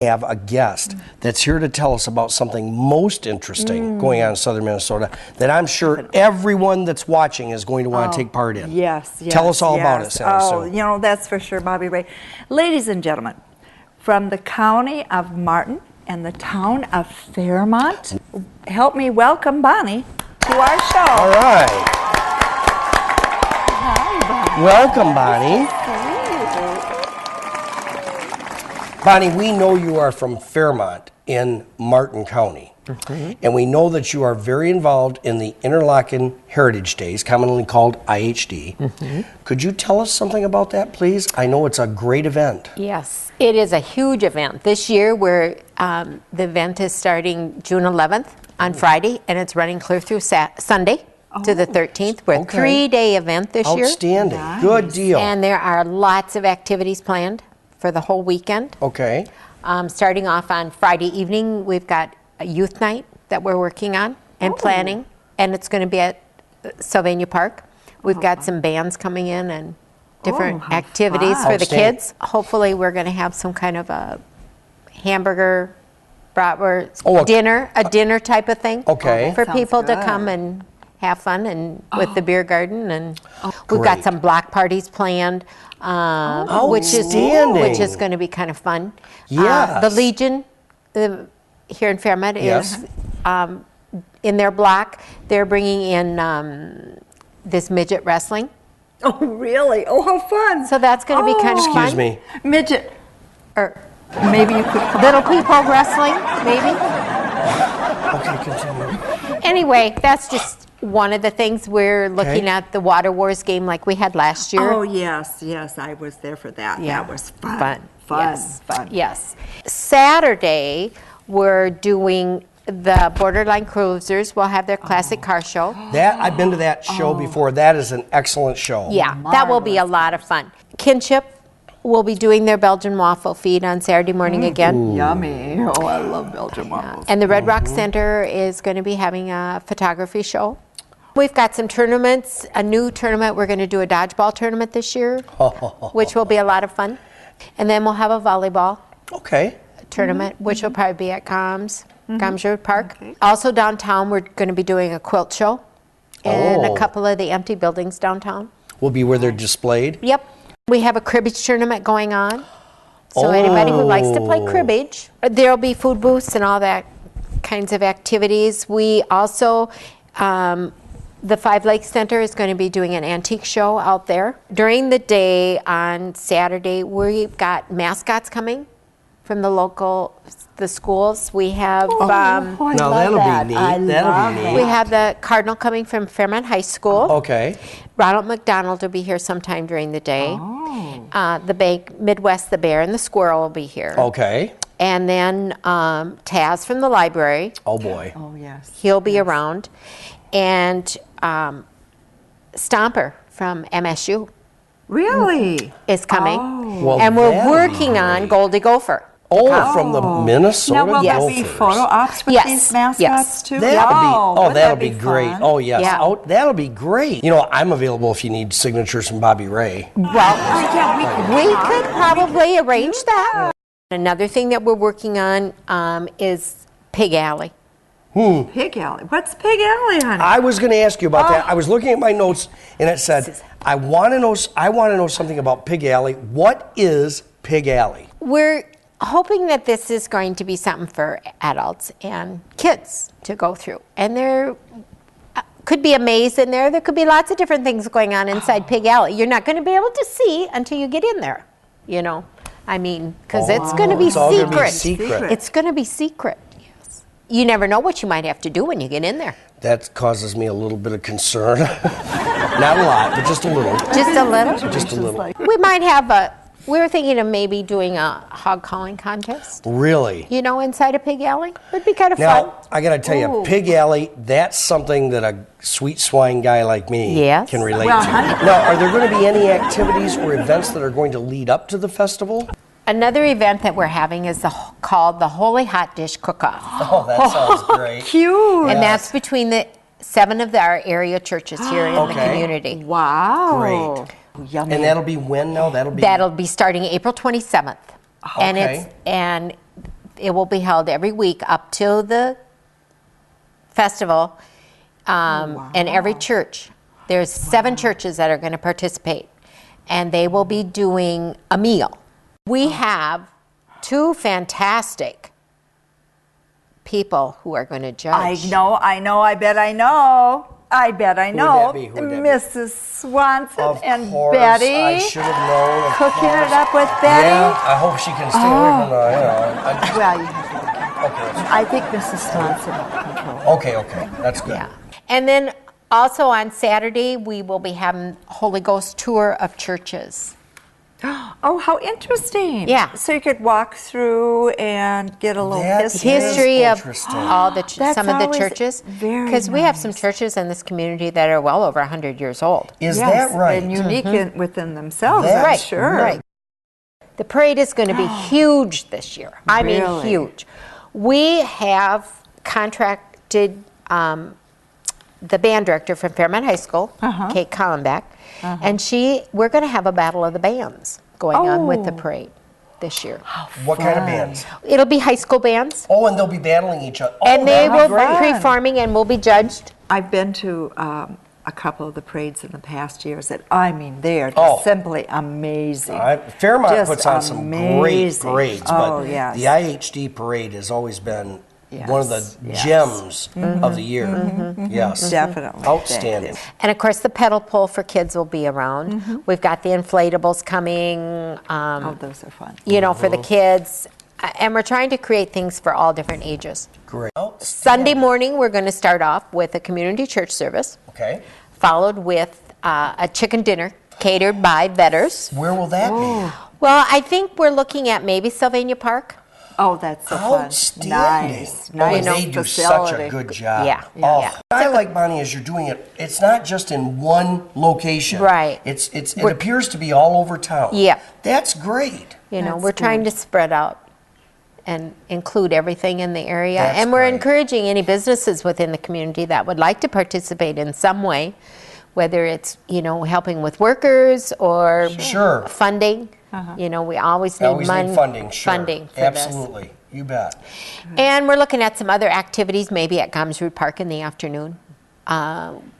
have a guest that's here to tell us about something most interesting going on in southern Minnesota that I'm sure everyone that's watching is going to want to take part in. Yes, yes. Tell us all about it, Sally Sue. Oh, you know, that's for sure, Bobby Ray. Ladies and gentlemen, from the county of Martin and the town of Fairmont, help me welcome Bonnie to our show. All right. Hi, Bonnie. Welcome, Bonnie. Bonnie, we know you are from Fairmont in Martin County, and we know that you are very involved in the Interlaken Heritage Days, commonly called IHD. Could you tell us something about that, please? I know it's a great event. Yes, it is a huge event. This year, the event is starting June 11th on Friday, and it's running clear through Sunday to the 13th. We're a 3-day event this year. Outstanding. Nice. Good deal. And there are lots of activities planned for the whole weekend. Okay. Starting off on Friday evening, we've got a youth night that we're working on and planning, and it's going to be at Sylvania Park. We've got some bands coming in and different activities for the kids. Hopefully we're going to have some kind of a hamburger, bratwurst, dinner type of thing for people to come and have fun and with the beer garden, and we've got some block parties planned, which is going to be kind of fun. The Legion here in Fairmont is in their block. They're bringing in this midget wrestling. Oh, really? Oh, how fun! So that's going to be kind of fun. Excuse me. Midget, or maybe you could call little people wrestling, maybe. Okay, continue. Anyway, that's just one of the things. We're looking at the Water Wars game like we had last year. Oh, yes, yes, I was there for that. Yeah. That was fun. Fun. Yes. Saturday, we're doing the Borderline Cruisers. We'll have their classic car show. That I've been to that show before. That is an excellent show. Yeah, that will be a lot of fun. Kinship will be doing their Belgian waffle feed on Saturday morning again. Yummy. Oh, I love Belgian waffles. And the Red Rock Center is going to be having a photography show. We've got some tournaments, a new tournament. We're going to do a dodgeball tournament this year, which will be a lot of fun. And then we'll have a volleyball tournament, which will probably be at Comsure Park. Also downtown, we're going to be doing a quilt show in a couple of the empty buildings downtown. Will be where they're displayed? Yep. We have a cribbage tournament going on. So anybody who likes to play cribbage, there'll be food booths and all that kinds of activities. We also, the Five Lakes Center is going to be doing an antique show out there. During the day on Saturday, we've got mascots coming from the schools. We have now that'll be neat. That'll be neat. We have the Cardinal coming from Fairmont High School. Okay. Ronald McDonald will be here sometime during the day. The Bank Midwest, the Bear, and the Squirrel will be here. Okay. And then Taz from the library. Oh boy. Oh yes. He'll be around. And Stomper from MSU. Really? Is coming. Well, and we're working on Goldie Gopher. From the Minnesota Now, will there Gophers. be photo ops with these mascots too? That'll be great. Fun? Oh, yes. That'll be great. You know, I'm available if you need signatures from Bobby Ray. Well, we could probably arrange that. Another thing that we're working on is Pig Alley. Pig Alley. What's Pig Alley, honey? I was going to ask you about that. I was looking at my notes, and it said, I want to know something about Pig Alley. What is Pig Alley? We're hoping that this is going to be something for adults and kids to go through. And there could be a maze in there. There could be lots of different things going on inside Pig Alley. You're not going to be able to see until you get in there, you know. I mean, because it's going to be secret. It's going to be secret. Yes. You never know what you might have to do when you get in there. That causes me a little bit of concern. Not a lot, but just a little. Just a little? Just a little. We might have we were thinking of maybe doing a hog calling contest. Really? You know, inside a Pig Alley? Would be kind of fun. Now, I got to tell you, Pig Alley, that's something that a sweet swine guy like me can relate to. Now, are there going to be any activities or events that are going to lead up to the festival? Another event that we're having is called the Holy Hot Dish Cook-Off. Oh, that sounds great. Cute. And that's between the 7 of our area churches here in the community. Wow. Great. Yummy. And that'll be when now? That'll be starting April 27th. And It will be held every week up till the festival, and every church. There's 7 churches that are going to participate, and they will be doing a meal. We have 2 fantastic people who are going to judge. I know, I bet I know. Who would that be? Mrs. Swanson Of and course, Betty. I should have known. Cooking it up with Betty. Yeah, I hope she can stay away from the, Well, you have to be careful. Okay, I think Mrs. Swanson will control. okay, that's good. Yeah. And then also on Saturday, we will be having Holy Ghost tour of churches. Oh, how interesting. Yeah. So you could walk through and get a little That's history. Of interesting. all the That's some of the always churches. very Because we have some nice. churches in this community that are well over 100 years old. Is Yes, that right? and unique within themselves, That's I'm Right, sure. right. The parade is going to be huge this year. I mean, Really? huge. We have contracted the band director from Fairmont High School, Kate Collenbeck, and we're going to have a battle of the bands going on with the parade this year. What kind of bands? It'll be high school bands, Oh, and they'll be battling each other. Oh, and they will great. be performing and will be judged. I've been to a couple of the parades in the past years that, I mean, they are just Oh. simply amazing. Fairmont Just puts on some great amazing. parades, Oh, but yes. the IHD parade has always been one of the Yes, gems of the year. Yes. Definitely. Outstanding. And of course, the pedal pull for kids will be around. We've got the inflatables coming. Oh, those are fun. You know, for the kids. And we're trying to create things for all different ages. Great. Sunday morning, we're going to start off with a community church service, Okay. followed with a chicken dinner catered by Vetters. Where will that be? Well, I think we're looking at maybe Sylvania Park. Oh, that's so fun. Outstanding. Nice. Oh, Nice and they do such facility. a good job. Yeah, Oh, yeah. what I like, Bonnie, is you're doing it. It's not just in one location. Right. It appears to be all over town. Yeah. That's great. You know, That's we're trying good. to spread out and include everything in the area. That's And we're great. encouraging any businesses within the community that would like to participate in some way, whether it's, you know, helping with workers or Sure. funding. You know, we always need Always money. need funding. Sure. Funding for Absolutely. You bet. this. And we're looking at some other activities, maybe at Gomsrud Park in the afternoon.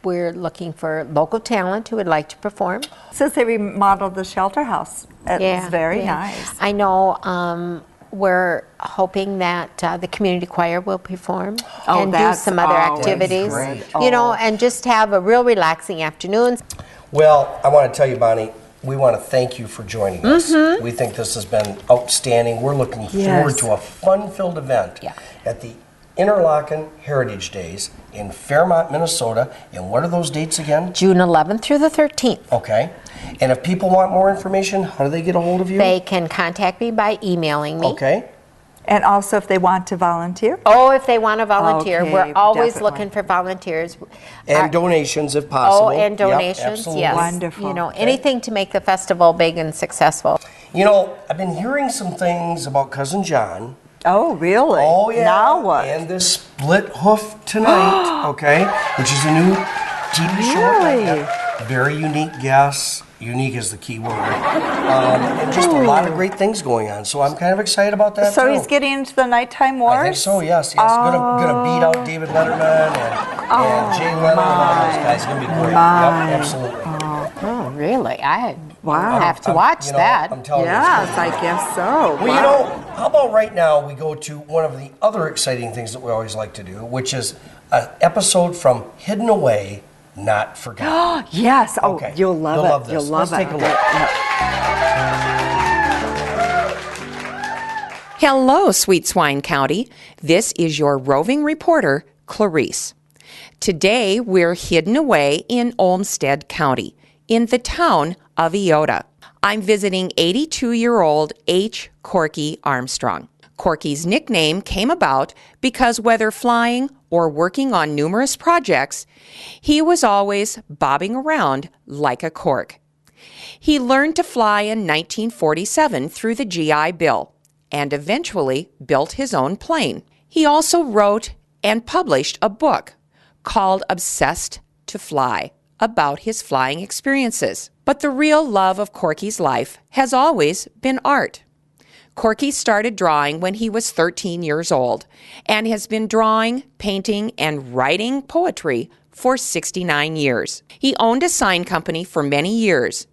We're looking for local talent who would like to perform. Since they remodeled the shelter house, it's very yeah. nice. I know. We're hoping that the community choir will perform Oh, and do that's some other always activities. great. You know, Oh. and just have a real relaxing afternoon. Well, I want to tell you, Bonnie, we want to thank you for joining us. We think this has been outstanding. We're looking forward Yes. to a fun-filled event Yeah. at the Interlaken Heritage Days in Fairmont, Minnesota. And what are those dates again? June 11th through the 13th. Okay. And if people want more information, how do they get a hold of you? They can contact me by emailing me. Okay. And also if they want to volunteer. Oh, if they want to volunteer, Okay, we're always definitely. looking for volunteers. And Our- donations if possible. Oh, and Yep, donations, absolutely. yes. Wonderful. You know, anything to make the festival big and successful. You know, I've been hearing some things about Cousin John. Oh, really? Oh, yeah. Now what? And this Split Hoof Tonight, okay, which is a new TV show. Really? Very unique guests. Unique is the key word. And just a lot of great things going on. So I'm kind of excited about that, So too. he's getting into the nighttime wars? I think so, yes. Gonna beat out David Letterman and Jay Leno and all those guys. It's going to be great. My. Yep, absolutely. Oh, really? I Wow. have to watch You know, that. I'm telling you. Yes, I guess so. Well, you know, how about right now we go to one of the other exciting things that we always like to do, which is an episode from Hidden Away, Not Forgotten. Yes. Oh, Okay. you'll love You'll it. love this. You'll love Let's it. take a look. Hello, Sweet Swine County. This is your roving reporter, Clarice. Today, we're hidden away in Olmsted County, in the town of Iota. I'm visiting 82-year-old H. Corky Armstrong. Corky's nickname came about because whether flying or working on numerous projects, he was always bobbing around like a cork. He learned to fly in 1947 through the GI Bill and eventually built his own plane. He also wrote and published a book called Obsessed to Fly about his flying experiences. But the real love of Corky's life has always been art. Corky started drawing when he was 13 years old and has been drawing, painting, and writing poetry for 69 years. He owned a sign company for many years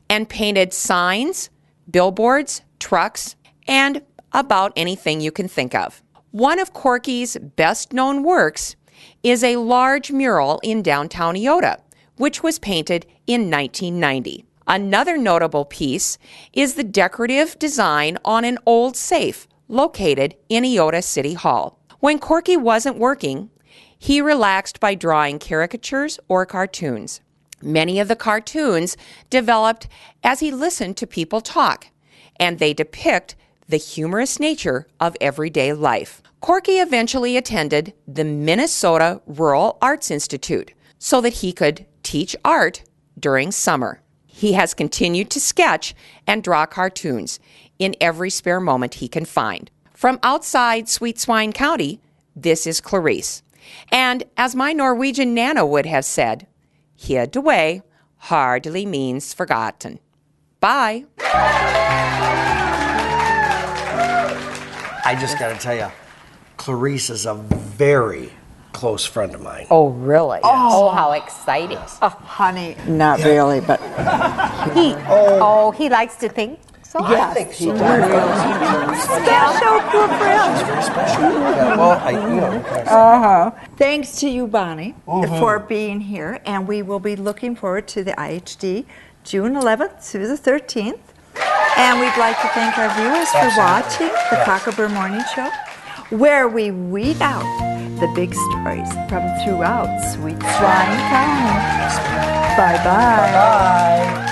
and painted signs, billboards, trucks, and about anything you can think of. One of Corky's best-known works is a large mural in downtown Eota, which was painted in 1990. Another notable piece is the decorative design on an old safe located in Eota City Hall. When Corky wasn't working, he relaxed by drawing caricatures or cartoons. Many of the cartoons developed as he listened to people talk, and they depict the humorous nature of everyday life. Corky eventually attended the Minnesota Rural Arts Institute so that he could teach art during summer. He has continued to sketch and draw cartoons in every spare moment he can find. From outside Sweet Swine County, this is Clarice. And as my Norwegian Nana would have said, hid away hardly means forgotten. Bye. I just got to tell you, Clarice is a very close friend of mine. Oh, really? Oh, how exciting. Oh, honey, not really, but He likes to think so. I think she does. special to a friend. Very special. Yeah, well, what can I say? Thanks to you, Bonnie, for being here, and we will be looking forward to the IHD June 11th through the 13th. And we'd like to thank our viewers for watching the Cocklebur Morning Show, where we read out the big stories from throughout Sweet Swine County. Bye-bye. Bye.